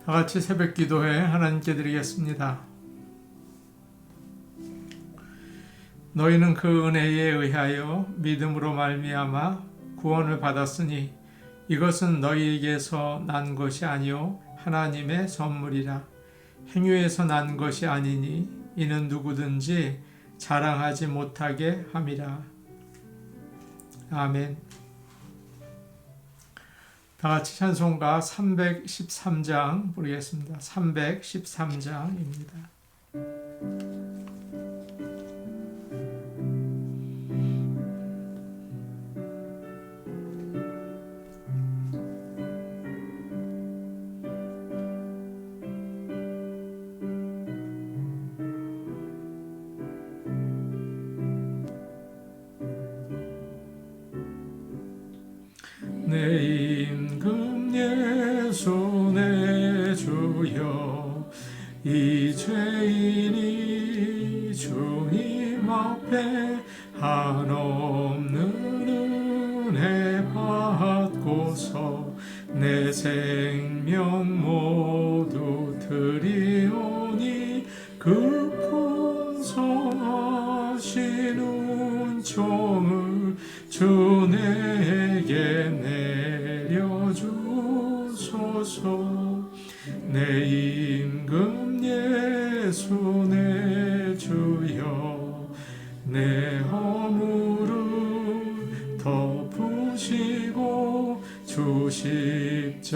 다 같이 새벽 기도회 하나님께 드리겠습니다. 너희는 그 은혜에 의하여 믿음으로 말미암아 구원을 받았으니 이것은 너희에게서 난 것이 아니요 하나님의 선물이라. 행위에서 난 것이 아니니 이는 누구든지 자랑하지 못하게 함이라. 아멘. 다 같이 찬송가 313장 부르겠습니다. 313장입니다. 내 임금 예수 내 주여 이 죄인이 주님 앞에 한없는 은혜 받고서 내 생명 모두 드리오니 그 풍성하신 은총을 주 내게 내려주소서. 내 임금 예수 내 주여 내 허물을 덮으시고 주 십자가에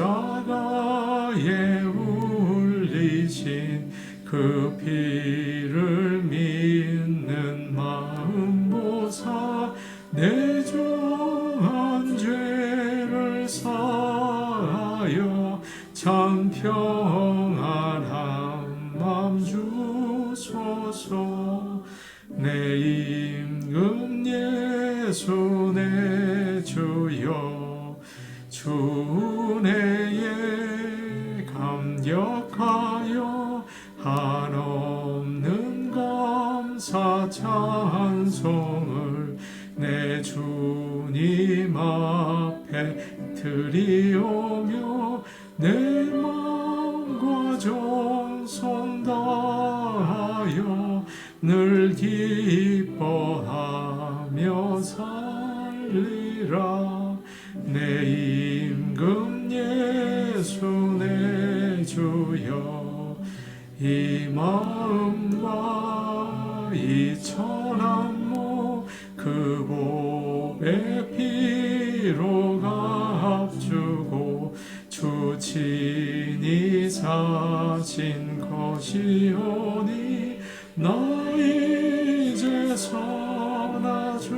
울리신 그 피를 믿는 마음 보사 내 정한 죄를 사하여 참 평안한 맘 주소서. 내 임금 예수 내 주여 주 은혜에 감격하여 한없는 감사 찬송을 내 주님 앞에 드리오며 내 마음과 정성 다하여 늘 기뻐하며 살리라. 내 임금 예수 내 주여 이 마음과 이 천한 모 그 보배 피로 값주고 주 친히 사신 것이오니 나 이제 선하주나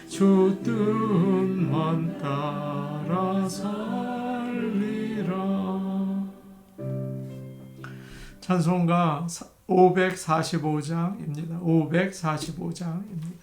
주 뜻만 따라 살리라. 찬송가 545장입니다. 545장입니다.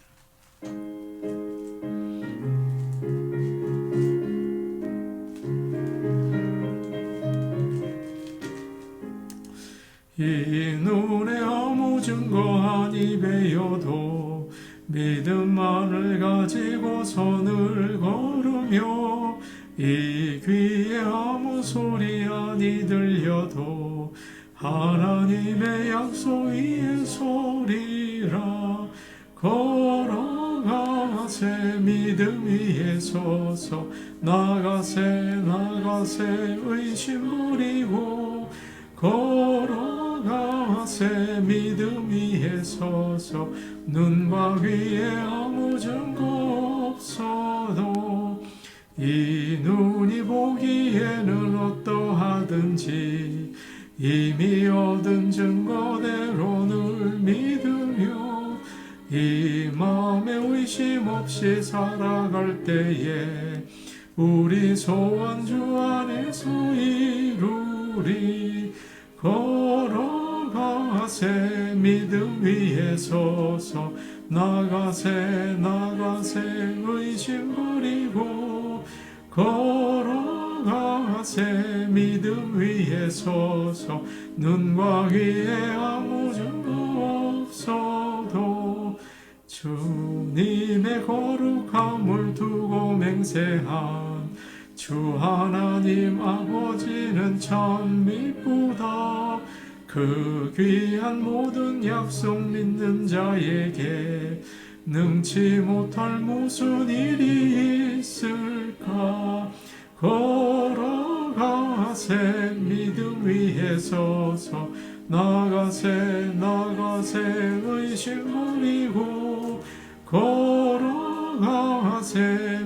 이 눈에 아무 증거 아니 배여도 믿음만을 가지고 선을 걸으며 이 귀에 아무 소리 아니 들려도 하나님의 약속 위에 소리라. 걸어가세 믿음 위에 서서 나가세 의심 버리고 걸어가세 믿음 위에 서서 눈과 귀에 아무 증거 없어도 이 눈이 보기에는 어떠하든지 이미 얻은 증거대로 늘 믿으며 이 마음에 의심 없이 살아갈 때에 우리 소원 주 안에서 이루리. 걸어가세 믿음 위에 서서 나가세 의심 버리고 걸어가세 믿음 위에 서서 눈과 귀에 아무 증거 없어도 주님의 거룩함을 두고 맹세한 주 하나님 아버지는 참 미쁘다. 그 귀한 모든 약속 믿는 자에게 능치 못할 무슨 일이 있을까. 걸어가세 믿음 위에 서서 나가세 의심 버리고 걸어가세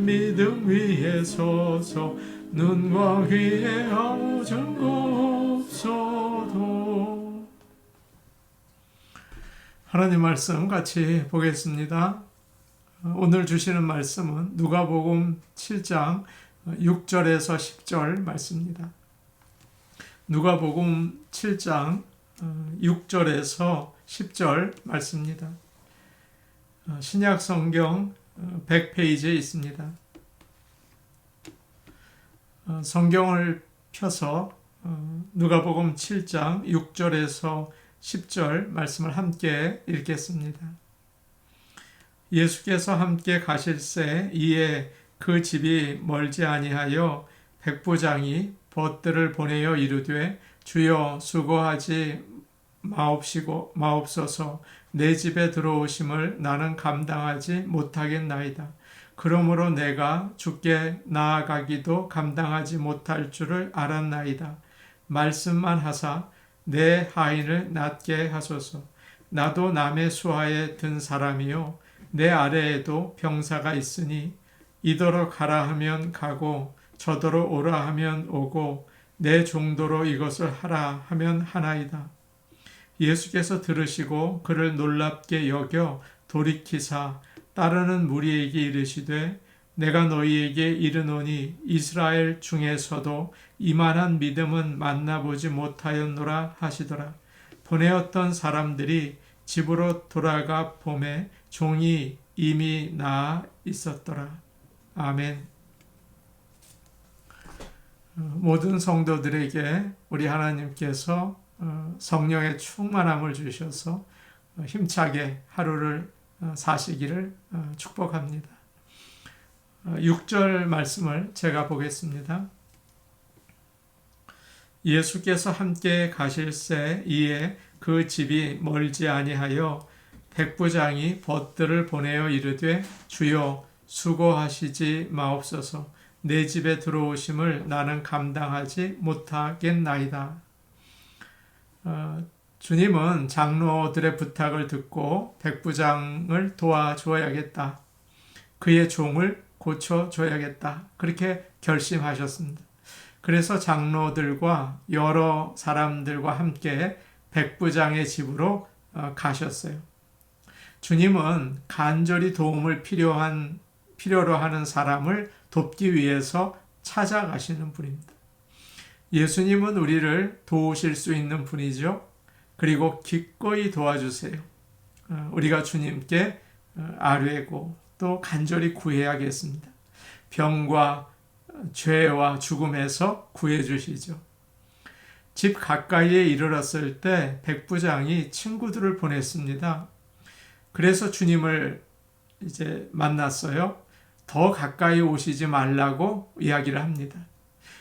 믿음 위에 서서 눈과 귀에 아무 증거 없어도. 하나님 말씀 같이 보겠습니다. 오늘 주시는 말씀은 누가복음 7장 6절에서 10절 말씀입니다. 누가복음 7장 6절에서 10절 말씀입니다. 신약 성경 100페이지에 있습니다. 성경을 펴서 누가복음 7장 6절에서 10절 말씀을 함께 읽겠습니다. 예수께서 함께 가실새 이에 그 집이 멀지 아니하여 백부장이 벗들을 보내어 이르되 주여 수고하지 마옵소서. 내 집에 들어오심을 나는 감당하지 못하겠나이다. 그러므로 내가 주께 나아가기도 감당하지 못할 줄을 알았나이다. 말씀만 하사 내 하인을 낫게 하소서. 나도 남의 수하에 든 사람이요 내 아래에도 병사가 있으니 이더러 가라 하면 가고 저더러 오라 하면 오고 내 정도로 이것을 하라 하면 하나이다. 예수께서 들으시고 그를 놀랍게 여겨 돌이키사 따르는 무리에게 이르시되 내가 너희에게 이르노니 이스라엘 중에서도 이만한 믿음은 만나보지 못하였노라 하시더라. 보내었던 사람들이 집으로 돌아가 보매 종이 이미 나아 있었더라. 아멘. 모든 성도들에게 우리 하나님께서 성령의 충만함을 주셔서 힘차게 하루를 사시기를 축복합니다. 6절 말씀을 제가 보겠습니다. 예수께서 함께 가실새 이에 그 집이 멀지 아니하여 백부장이 벗들을 보내어 이르되 주여 수고하시지 마옵소서. 내 집에 들어오심을 나는 감당하지 못하겠나이다. 주님은 장로들의 부탁을 듣고 백부장을 도와줘야겠다. 그의 종을 고쳐줘야겠다. 그렇게 결심하셨습니다. 그래서 장로들과 여러 사람들과 함께 백부장의 집으로 가셨어요. 주님은 간절히 도움을 필요로 하는 사람을 돕기 위해서 찾아가시는 분입니다. 예수님은 우리를 도우실 수 있는 분이죠. 그리고 기꺼이 도와주세요. 우리가 주님께 아뢰고 또 간절히 구해야겠습니다. 병과 죄와 죽음에서 구해주시죠. 집 가까이에 이르렀을 때 백부장이 친구들을 보냈습니다. 그래서 주님을 이제 만났어요. 더 가까이 오시지 말라고 이야기를 합니다.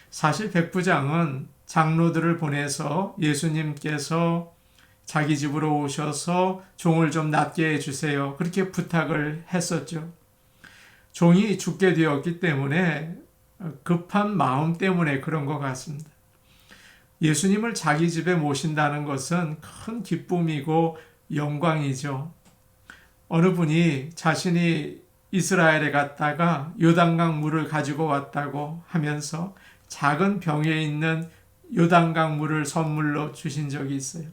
사실 백부장은 장로들을 보내서 예수님께서 자기 집으로 오셔서 종을 좀 낫게 해주세요. 그렇게 부탁을 했었죠. 종이 죽게 되었기 때문에 급한 마음 때문에 그런 것 같습니다. 예수님을 자기 집에 모신다는 것은 큰 기쁨이고 영광이죠. 어느 분이 자신이 이스라엘에 갔다가 요단강 물을 가지고 왔다고 하면서 작은 병에 있는 요단강 물을 선물로 주신 적이 있어요.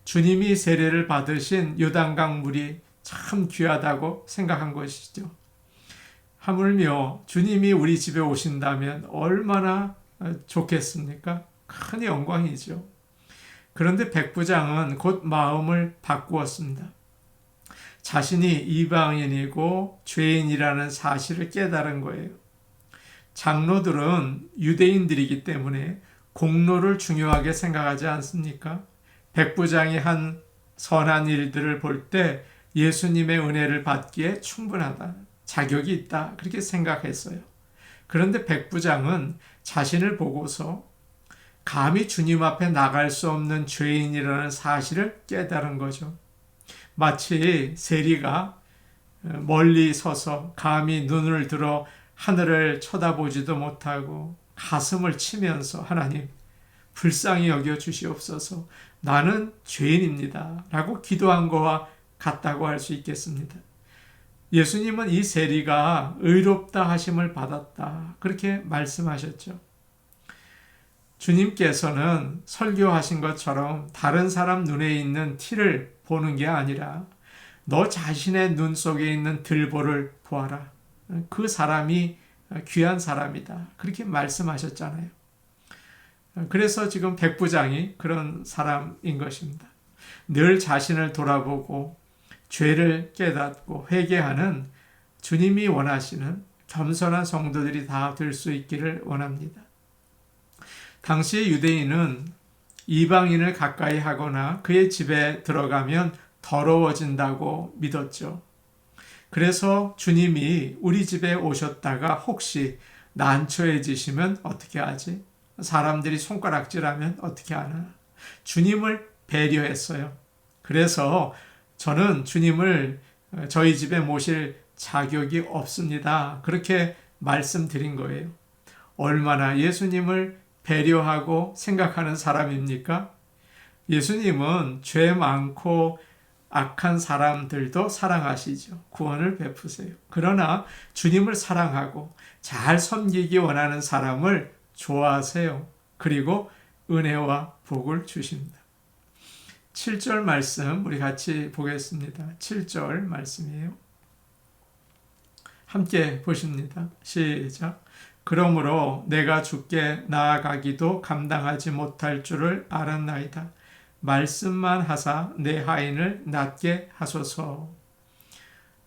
주님이 세례를 받으신 요단강 물이 참 귀하다고 생각한 것이죠. 하물며 주님이 우리 집에 오신다면 얼마나 좋겠습니까? 큰 영광이죠. 그런데 백부장은 곧 마음을 바꾸었습니다. 자신이 이방인이고 죄인이라는 사실을 깨달은 거예요. 장로들은 유대인들이기 때문에 공로를 중요하게 생각하지 않습니까? 백부장이 한 선한 일들을 볼 때 예수님의 은혜를 받기에 충분하다, 자격이 있다, 그렇게 생각했어요. 그런데 백부장은 자신을 보고서 감히 주님 앞에 나갈 수 없는 죄인이라는 사실을 깨달은 거죠. 마치 세리가 멀리 서서 감히 눈을 들어 하늘을 쳐다보지도 못하고 가슴을 치면서 하나님 불쌍히 여겨 주시옵소서 나는 죄인입니다 라고 기도한 거와 같다고 할 수 있겠습니다. 예수님은 이 세리가 의롭다 하심을 받았다 그렇게 말씀하셨죠. 주님께서는 설교하신 것처럼 다른 사람 눈에 있는 티를 보는 게 아니라 너 자신의 눈 속에 있는 들보를 보아라. 그 사람이 귀한 사람이다. 그렇게 말씀하셨잖아요. 그래서 지금 백부장이 그런 사람인 것입니다. 늘 자신을 돌아보고 죄를 깨닫고 회개하는 주님이 원하시는 겸손한 성도들이 다 될 수 있기를 원합니다. 당시 유대인은 이방인을 가까이 하거나 그의 집에 들어가면 더러워진다고 믿었죠. 그래서 주님이 우리 집에 오셨다가 혹시 난처해지시면 어떻게 하지? 사람들이 손가락질하면 어떻게 하나? 주님을 배려했어요. 그래서 저는 주님을 저희 집에 모실 자격이 없습니다. 그렇게 말씀드린 거예요. 얼마나 예수님을 배려하고 생각하는 사람입니까? 예수님은 죄 많고 악한 사람들도 사랑하시죠. 구원을 베푸세요. 그러나 주님을 사랑하고 잘 섬기기 원하는 사람을 좋아하세요. 그리고 은혜와 복을 주십니다. 7절 말씀 우리 같이 보겠습니다. 7절 말씀이에요. 함께 보십니다. 시작. 그러므로 내가 주께 나아가기도 감당하지 못할 줄을 알았나이다. 말씀만 하사 내 하인을 낫게 하소서.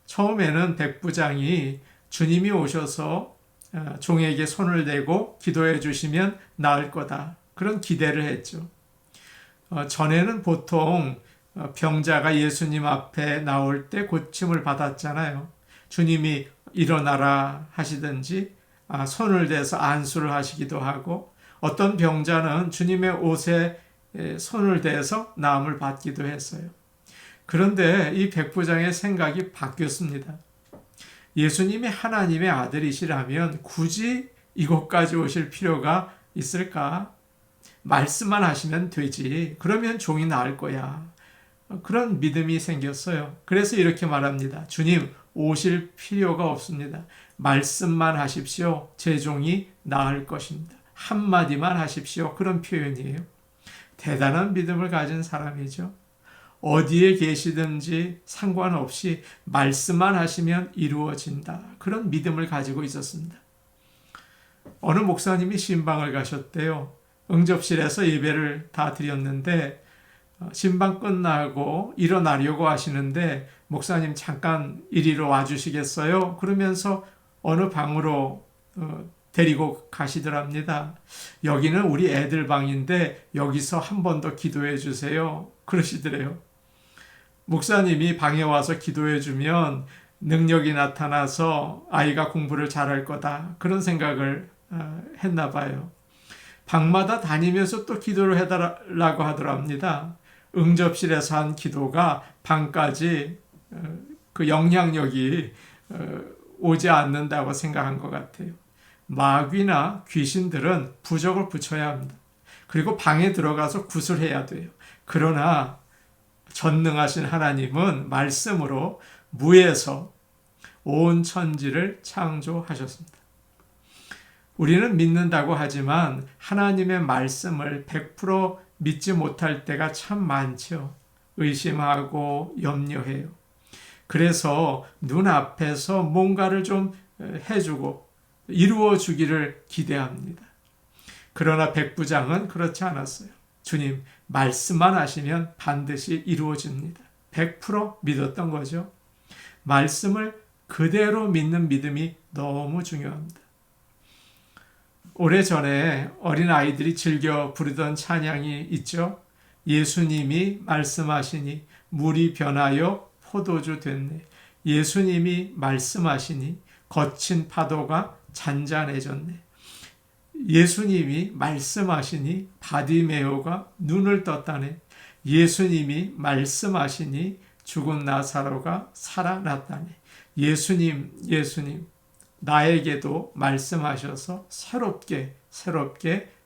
처음에는 백부장이 주님이 오셔서 종에게 손을 대고 기도해 주시면 나을 거다. 그런 기대를 했죠. 전에는 보통 병자가 예수님 앞에 나올 때 고침을 받았잖아요. 주님이 일어나라 하시든지 손을 대서 안수를 하시기도 하고 어떤 병자는 주님의 옷에 손을 대서 나음을 받기도 했어요. 그런데 이 백부장의 생각이 바뀌었습니다. 예수님이 하나님의 아들이시라면 굳이 이곳까지 오실 필요가 있을까? 말씀만 하시면 되지. 그러면 종이 나을 거야. 그런 믿음이 생겼어요. 그래서 이렇게 말합니다. 주님, 오실 필요가 없습니다. 말씀만 하십시오. 제 종이 나을 것입니다. 한마디만 하십시오. 그런 표현이에요. 대단한 믿음을 가진 사람이죠. 어디에 계시든지 상관없이 말씀만 하시면 이루어진다. 그런 믿음을 가지고 있었습니다. 어느 목사님이 신방을 가셨대요. 응접실에서 예배를 다 드렸는데 신방 끝나고 일어나려고 하시는데 목사님 잠깐 이리로 와주시겠어요? 그러면서 어느 방으로 데리고 가시더랍니다. 여기는 우리 애들 방인데 여기서 한 번 더 기도해 주세요. 그러시더래요. 목사님이 방에 와서 기도해 주면 능력이 나타나서 아이가 공부를 잘할 거다. 그런 생각을 했나 봐요. 방마다 다니면서 또 기도를 해달라고 하더랍니다. 응접실에서 한 기도가 방까지 그 영향력이 오지 않는다고 생각한 것 같아요. 마귀나 귀신들은 부적을 붙여야 합니다. 그리고 방에 들어가서 구슬해야 돼요. 그러나 전능하신 하나님은 말씀으로 무에서 온 천지를 창조하셨습니다. 우리는 믿는다고 하지만 하나님의 말씀을 100% 믿지 못할 때가 참 많죠. 의심하고 염려해요. 그래서 눈앞에서 뭔가를 좀 해주고 이루어 주기를 기대합니다. 그러나 백부장은 그렇지 않았어요. 주님, 말씀만 하시면 반드시 이루어집니다. 100% 믿었던 거죠. 말씀을 그대로 믿는 믿음이 너무 중요합니다. 오래전에 어린아이들이 즐겨 부르던 찬양이 있죠. 예수님이 말씀하시니 물이 변하여 포도주 됐네. 예수님이 말씀하시니 거친 파도가 잔잔해졌네. 예수님이 말씀하시니 바디메오가 눈을 떴다네. 예수님이 말씀하시니 죽은 나사로가 살아났다네. 예수님, 예수님, 나에게도 말씀하셔서 새롭게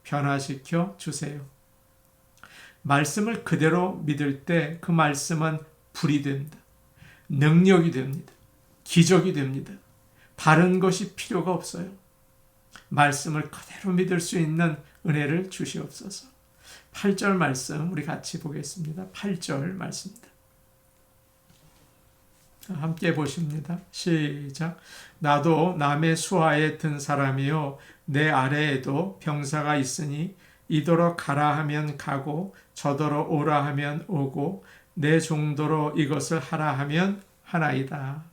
변화시켜 주세요. 말씀을 그대로 믿을 때 그 말씀은 불이 됩니다. 능력이 됩니다. 기적이 됩니다. 다른 것이 필요가 없어요. 말씀을 그대로 믿을 수 있는 은혜를 주시옵소서. 8절 말씀 우리 같이 보겠습니다. 8절 말씀입니다. 함께 보십니다. 시작. 나도 남의 수하에 든 사람이요 내 아래에도 병사가 있으니 이더러 가라 하면 가고 저더러 오라 하면 오고 내 정도로 이것을 하라 하면 하나이다.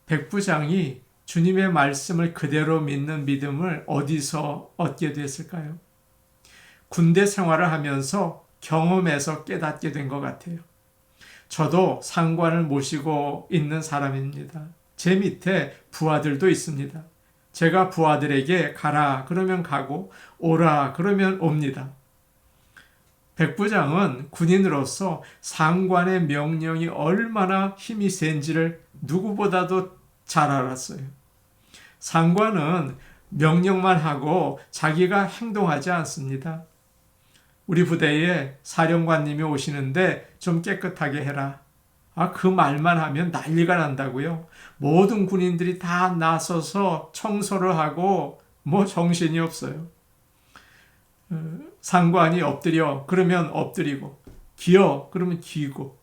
백부장이 주님의 말씀을 그대로 믿는 믿음을 어디서 얻게 됐을까요? 군대 생활을 하면서 경험해서 깨닫게 된 것 같아요. 저도 상관을 모시고 있는 사람입니다. 제 밑에 부하들도 있습니다. 제가 부하들에게 가라 그러면 가고 오라 그러면 옵니다. 백부장은 군인으로서 상관의 명령이 얼마나 힘이 센지를 누구보다도 잘 알았어요. 상관은 명령만 하고 자기가 행동하지 않습니다. 우리 부대에 사령관님이 오시는데 좀 깨끗하게 해라. 그 말만 하면 난리가 난다고요. 모든 군인들이 다 나서서 청소를 하고 정신이 없어요. 상관이 엎드려 그러면 엎드리고 기어 그러면 기고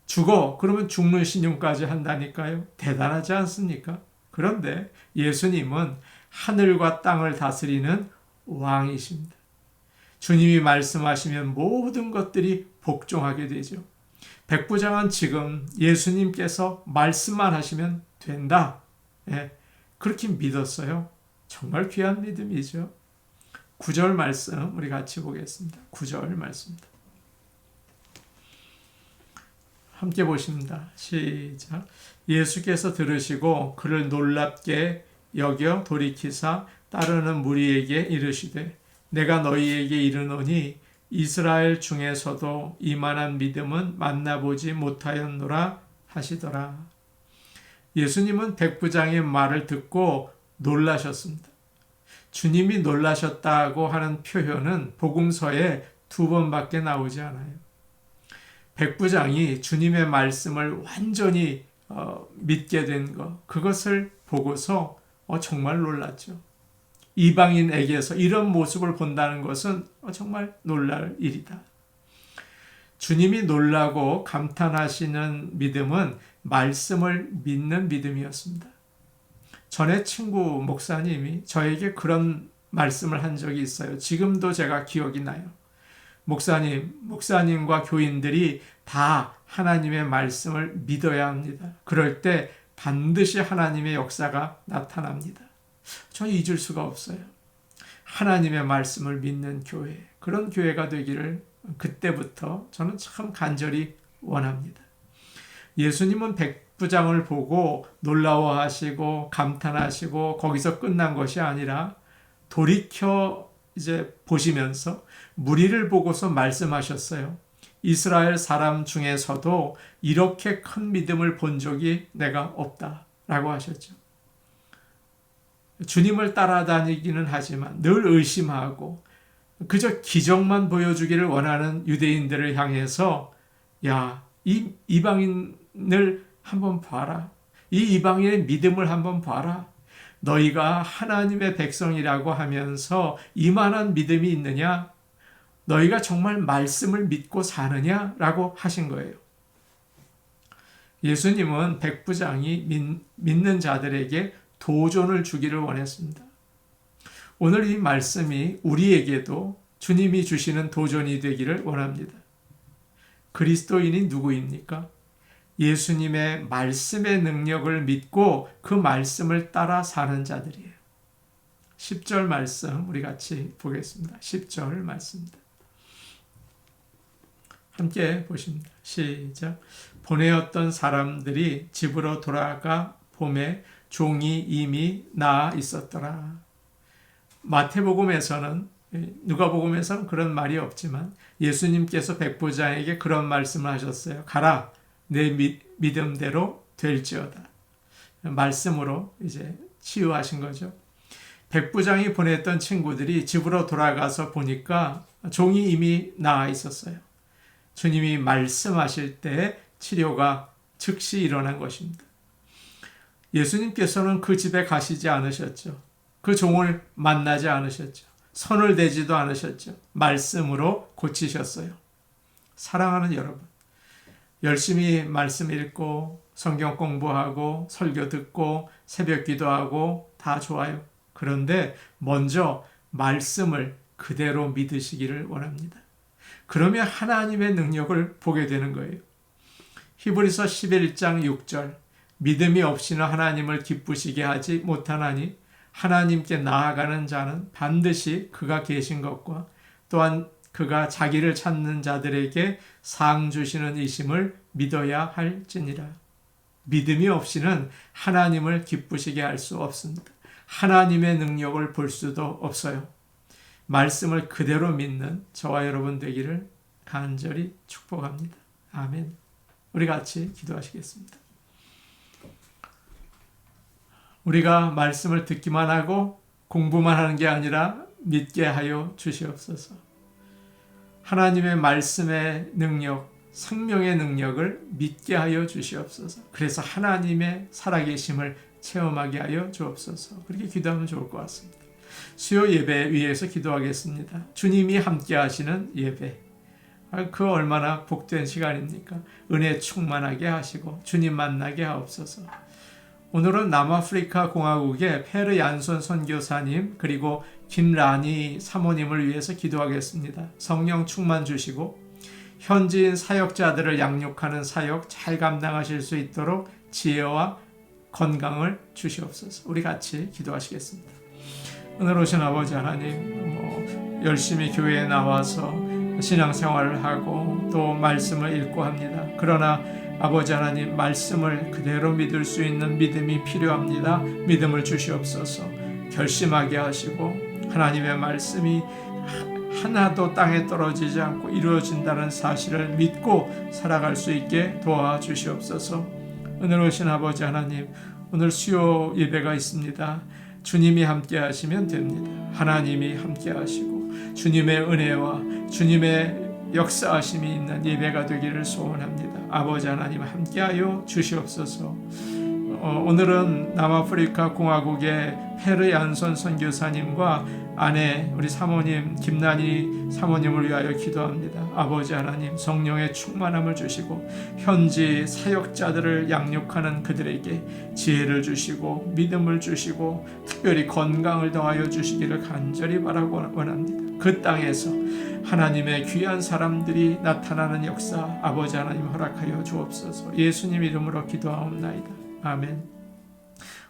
죽어 그러면 죽는 신용까지 한다니까요. 대단하지 않습니까? 그런데 예수님은 하늘과 땅을 다스리는 왕이십니다. 주님이 말씀하시면 모든 것들이 복종하게 되죠. 백부장은 지금 예수님께서 말씀만 하시면 된다. 그렇게 믿었어요. 정말 귀한 믿음이죠. 9절 말씀 우리 같이 보겠습니다. 9절 말씀입니다. 함께 보십니다. 시작. 예수께서 들으시고 그를 놀랍게 여겨 돌이키사 따르는 무리에게 이르시되 내가 너희에게 이르노니 이스라엘 중에서도 이만한 믿음은 만나보지 못하였노라 하시더라. 예수님은 백부장의 말을 듣고 놀라셨습니다. 주님이 놀라셨다고 하는 표현은 복음서에 2번밖에 나오지 않아요. 백부장이 주님의 말씀을 완전히 믿게 된 것, 그것을 보고서 정말 놀랐죠. 이방인에게서 이런 모습을 본다는 것은 정말 놀랄 일이다. 주님이 놀라고 감탄하시는 믿음은 말씀을 믿는 믿음이었습니다. 전에 친구 목사님이 저에게 그런 말씀을 한 적이 있어요. 지금도 제가 기억이 나요. 목사님과 교인들이 다 하나님의 말씀을 믿어야 합니다. 그럴 때 반드시 하나님의 역사가 나타납니다. 저는 잊을 수가 없어요. 하나님의 말씀을 믿는 교회, 그런 교회가 되기를 그때부터 저는 참 간절히 원합니다. 예수님은 백부장을 보고 놀라워하시고 감탄하시고 거기서 끝난 것이 아니라 돌이켜 이제 보시면서 무리를 보고서 말씀하셨어요. 이스라엘 사람 중에서도 이렇게 큰 믿음을 본 적이 내가 없다라고 하셨죠. 주님을 따라다니기는 하지만 늘 의심하고 그저 기적만 보여주기를 원하는 유대인들을 향해서 이 이방인을 한번 봐라. 이 이방인의 믿음을 한번 봐라. 너희가 하나님의 백성이라고 하면서 이만한 믿음이 있느냐? 너희가 정말 말씀을 믿고 사느냐라고 하신 거예요. 예수님은 백부장이 믿는 자들에게 도전을 주기를 원했습니다. 오늘 이 말씀이 우리에게도 주님이 주시는 도전이 되기를 원합니다. 그리스도인이 누구입니까? 예수님의 말씀의 능력을 믿고 그 말씀을 따라 사는 자들이에요. 10절 말씀 우리 같이 보겠습니다. 10절 말씀입니다. 함께 보십니다. 시작. 보내었던 사람들이 집으로 돌아가 봄에 종이 이미 나아 있었더라. 마태복음에서는, 누가복음에서는 그런 말이 없지만 예수님께서 백부장에게 그런 말씀을 하셨어요. 가라, 내 믿음대로 될지어다. 말씀으로 이제 치유하신 거죠. 백부장이 보냈던 친구들이 집으로 돌아가서 보니까 종이 이미 나아 있었어요. 주님이 말씀하실 때 치료가 즉시 일어난 것입니다. 예수님께서는 그 집에 가시지 않으셨죠. 그 종을 만나지 않으셨죠. 손을 대지도 않으셨죠. 말씀으로 고치셨어요. 사랑하는 여러분, 열심히 말씀 읽고 성경 공부하고 설교 듣고 새벽 기도하고 다 좋아요. 그런데 먼저 말씀을 그대로 믿으시기를 원합니다. 그러면 하나님의 능력을 보게 되는 거예요. 히브리서 11장 6절, 믿음이 없이는 하나님을 기쁘시게 하지 못하나니 하나님께 나아가는 자는 반드시 그가 계신 것과 또한 그가 자기를 찾는 자들에게 상 주시는 이심을 믿어야 할지니라. 믿음이 없이는 하나님을 기쁘시게 할 수 없습니다. 하나님의 능력을 볼 수도 없어요. 말씀을 그대로 믿는 저와 여러분 되기를 간절히 축복합니다. 아멘. 우리 같이 기도하시겠습니다. 우리가 말씀을 듣기만 하고 공부만 하는 게 아니라 믿게 하여 주시옵소서. 하나님의 말씀의 능력, 생명의 능력을 믿게 하여 주시옵소서. 그래서 하나님의 살아계심을 체험하게 하여 주옵소서. 그렇게 기도하면 좋을 것 같습니다. 수요 예배 위에서 기도하겠습니다. 주님이 함께 하시는 예배. 그 얼마나 복된 시간입니까? 은혜 충만하게 하시고 주님 만나게 하옵소서. 오늘은 남아프리카 공화국의 페르 얀손 선교사님 그리고 김라니 사모님을 위해서 기도하겠습니다. 성령 충만 주시고 현지인 사역자들을 양육하는 사역 잘 감당하실 수 있도록 지혜와 건강을 주시옵소서. 우리 같이 기도하시겠습니다. 오늘 오신 아버지 하나님, 열심히 교회에 나와서 신앙생활을 하고 또 말씀을 읽고 합니다. 그러나 아버지 하나님, 말씀을 그대로 믿을 수 있는 믿음이 필요합니다. 믿음을 주시옵소서. 결심하게 하시고 하나님의 말씀이 하나도 땅에 떨어지지 않고 이루어진다는 사실을 믿고 살아갈 수 있게 도와주시옵소서. 오늘 오신 아버지 하나님, 오늘 수요 예배가 있습니다. 주님이 함께 하시면 됩니다. 하나님이 함께 하시고 주님의 은혜와 주님의 역사하심이 있는 예배가 되기를 소원합니다. 아버지 하나님 함께하여 주시옵소서. 오늘은 남아프리카 공화국의 페르 얀손 선교사님과 아내 우리 사모님 김란희 사모님을 위하여 기도합니다. 아버지 하나님 성령의 충만함을 주시고 현지 사역자들을 양육하는 그들에게 지혜를 주시고 믿음을 주시고 특별히 건강을 더하여 주시기를 간절히 바라고 원합니다. 그 땅에서 하나님의 귀한 사람들이 나타나는 역사 아버지 하나님 허락하여 주옵소서. 예수님 이름으로 기도하옵나이다. 아멘.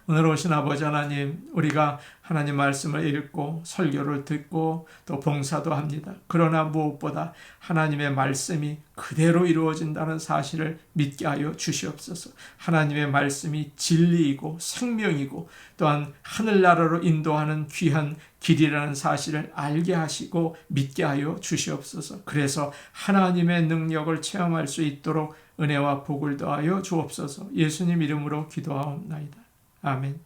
오늘 오신 아버지 하나님, 우리가 하나님 말씀을 읽고 설교를 듣고 또 봉사도 합니다. 그러나 무엇보다 하나님의 말씀이 그대로 이루어진다는 사실을 믿게 하여 주시옵소서. 하나님의 말씀이 진리이고 생명이고 또한 하늘나라로 인도하는 귀한 길이라는 사실을 알게 하시고 믿게 하여 주시옵소서. 그래서 하나님의 능력을 체험할 수 있도록 은혜와 복을 더하여 주옵소서. 예수님 이름으로 기도하옵나이다. 아멘.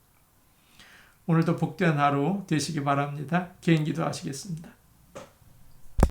오늘도 복된 하루 되시기 바랍니다. 개인 기도하시겠습니다.